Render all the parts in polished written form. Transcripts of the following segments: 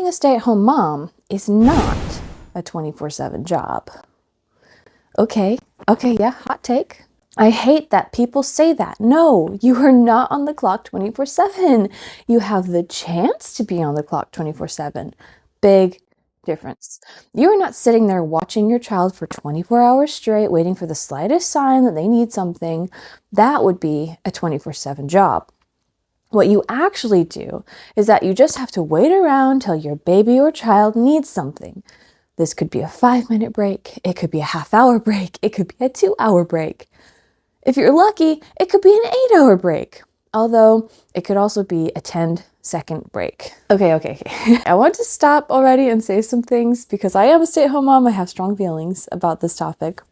being a stay-at-home mom is not a 24/7 job. Okay, yeah, hot take. I hate that people say that. No, you are not on the clock 24/7. You have the chance to be on the clock 24/7. Big difference. You are not sitting there watching your child for 24 hours straight, waiting for the slightest sign that they need something. That would be a 24/7 job. What you actually do is that you just have to wait around till your baby or child needs something. This could be a 5-minute break. It could be a half-hour break. It could be a 2-hour break. If you're lucky, it could be an 8-hour break. Although it could also be a 10-second break. Okay. I want to stop already and say some things because I am a stay-at-home mom. I have strong feelings about this topic.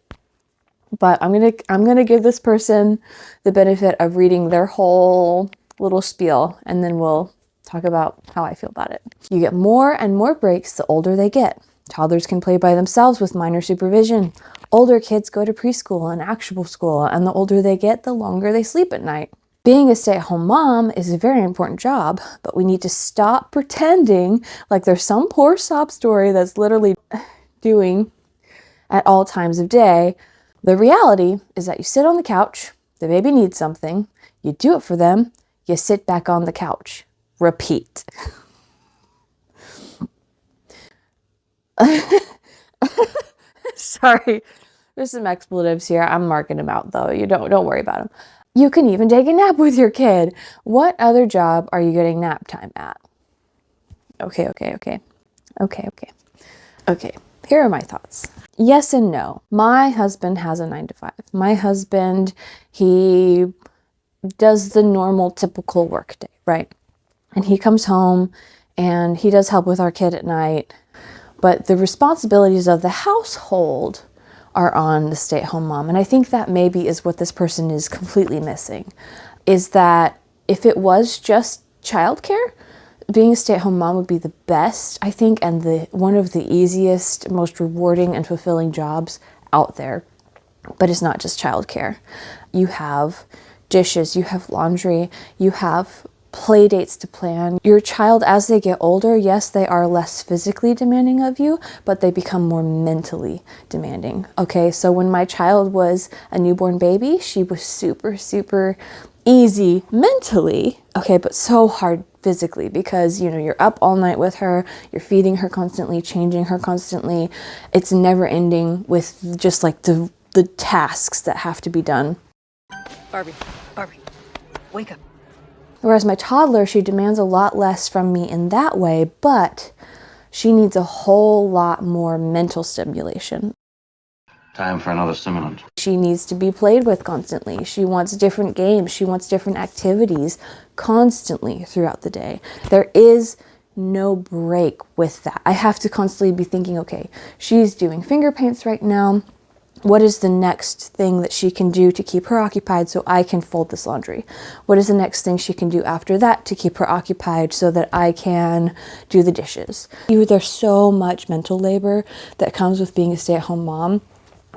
But I'm gonna give this person the benefit of reading their whole little spiel, and then we'll talk about how I feel about it. You get more and more breaks the older they get. Toddlers can play by themselves with minor supervision. Older kids go to preschool and actual school, and the older they get, the longer they sleep at night. Being a stay-at-home mom is a very important job, but we need to stop pretending like there's some poor sob story that's literally doing at all times of day. The reality is that you sit on the couch, the baby needs something, you do it for them, you sit back on the couch. Repeat. Sorry, there's some expletives here. I'm marking them out though. You don't worry about them. You can even take a nap with your kid. What other job are you getting nap time at? Okay. Here are my thoughts. Yes and no. My husband has a 9-to-5. My husband, he does the normal, typical work day, right? And he comes home and he does help with our kid at night. But the responsibilities of the household are on the stay-at-home mom. And I think that maybe is what this person is completely missing, is that if it was just childcare, being a stay-at-home mom would be the best, I think, and one of the easiest, most rewarding and fulfilling jobs out there. But it's not just childcare. You have dishes, you have laundry, you have play dates to plan. Your child, as they get older, yes, they are less physically demanding of you, but they become more mentally demanding. Okay, so when my child was a newborn baby, she was super, super easy mentally, okay, but so hard physically because, you're up all night with her, you're feeding her constantly, changing her constantly. It's never ending with just like the tasks that have to be done. Barbie, wake up. Whereas my toddler, she demands a lot less from me in that way, but she needs a whole lot more mental stimulation. Time for another stimulant. She needs to be played with constantly. She wants different games. She wants different activities constantly throughout the day. There is no break with that. I have to constantly be thinking, okay, she's doing finger paints right now. What is the next thing that she can do to keep her occupied so I can fold this laundry? What is the next thing she can do after that to keep her occupied so that I can do the dishes? There's so much mental labor that comes with being a stay-at-home mom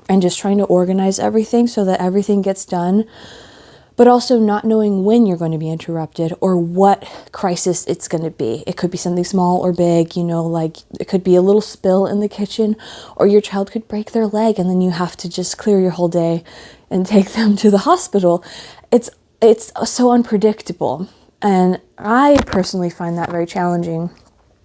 and just trying to organize everything so that everything gets done, but also not knowing when you're going to be interrupted or what crisis it's going to be. It could be something small or big, like it could be a little spill in the kitchen, or your child could break their leg and then you have to just clear your whole day and take them to the hospital. It's so unpredictable. And I personally find that very challenging.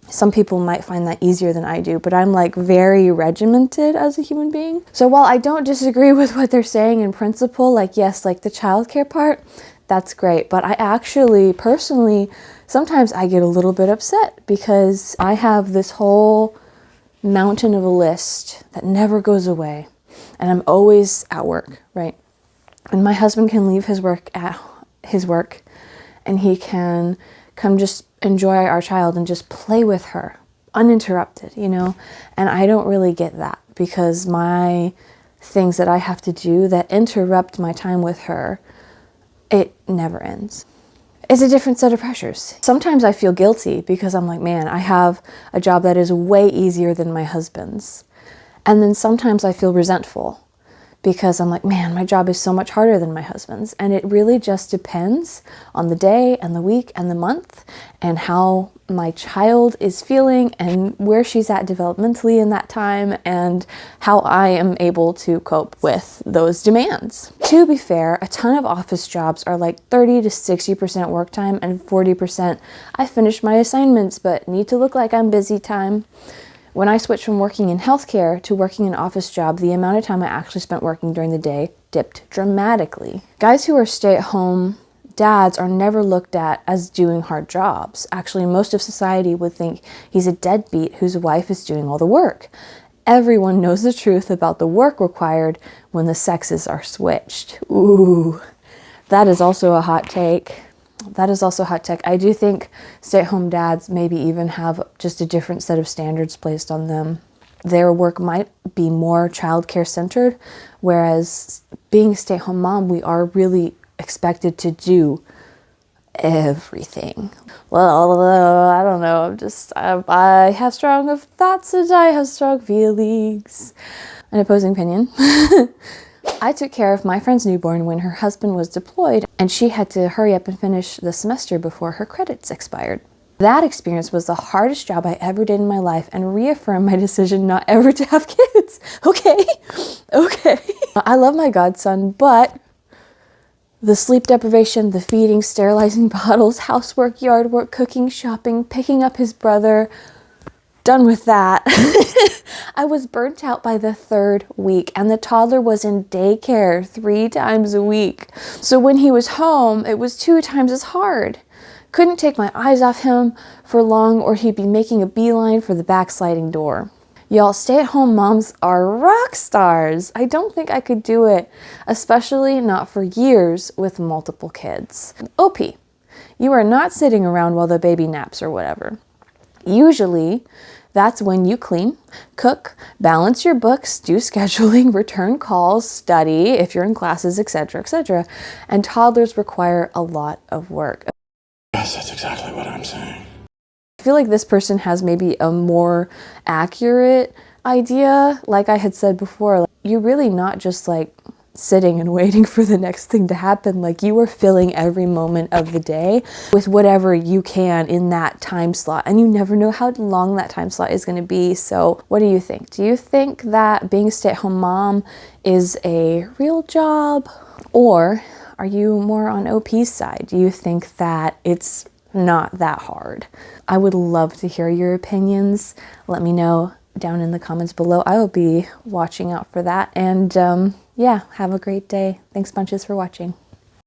Some people might find that easier than I do, but I'm like very regimented as a human being. So while I don't disagree with what they're saying in principle, like yes, like the childcare part, that's great. But I actually personally, sometimes I get a little bit upset because I have this whole mountain of a list that never goes away. And I'm always at work, right? And my husband can leave his work at his work and he can come just enjoy our child and just play with her uninterrupted, and I don't really get that because my things that I have to do that interrupt my time with her, it never ends. It's a different set of pressures. Sometimes I feel guilty because I'm like, man, I have a job that is way easier than my husband's. And then sometimes I feel resentful because I'm like, man, my job is so much harder than my husband's. And it really just depends on the day and the week and the month and how my child is feeling and where she's at developmentally in that time and how I am able to cope with those demands. To be fair, a ton of office jobs are like 30 to 60% work time and 40% I finished my assignments but need to look like I'm busy time. When I switched from working in healthcare to working an office job, the amount of time I actually spent working during the day dipped dramatically. Guys who are stay-at-home dads are never looked at as doing hard jobs. Actually, most of society would think he's a deadbeat whose wife is doing all the work. Everyone knows the truth about the work required when the sexes are switched. Ooh, that is also a hot take. That is also hot take. I do think stay-at-home dads maybe even have just a different set of standards placed on them. Their work might be more childcare centered, whereas being a stay-at-home mom, we are really expected to do everything. Well, I don't know. I have strong thoughts and I have strong feelings. An opposing opinion. I took care of my friend's newborn when her husband was deployed and she had to hurry up and finish the semester before her credits expired. That experience was the hardest job I ever did in my life and reaffirmed my decision not ever to have kids. Okay. I love my godson, but the sleep deprivation, the feeding, sterilizing bottles, housework, yard work, cooking, shopping, picking up his brother, done with that. I was burnt out by the third week and the toddler was in daycare 3 times a week. So when he was home, it was 2 times as hard. Couldn't take my eyes off him for long or he'd be making a beeline for the backsliding door. Y'all, stay-at-home moms are rock stars. I don't think I could do it, especially not for years with multiple kids. OP, you are not sitting around while the baby naps or whatever. Usually, that's when you clean, cook, balance your books, do scheduling, return calls, study if you're in classes, etc., etc. And toddlers require a lot of work. Yes, that's exactly what I'm saying. I feel like this person has maybe a more accurate idea. Like I had said before, you're really not just like sitting and waiting for the next thing to happen. Like you are filling every moment of the day with whatever you can in that time slot. And you never know how long that time slot is going to be. So what do you think? Do you think that being a stay-at-home mom is a real job? Or are you more on OP's side? Do you think that it's not that hard? I would love to hear your opinions. Let me know down in the comments below. I will be watching out for that. And yeah, have a great day. Thanks bunches for watching.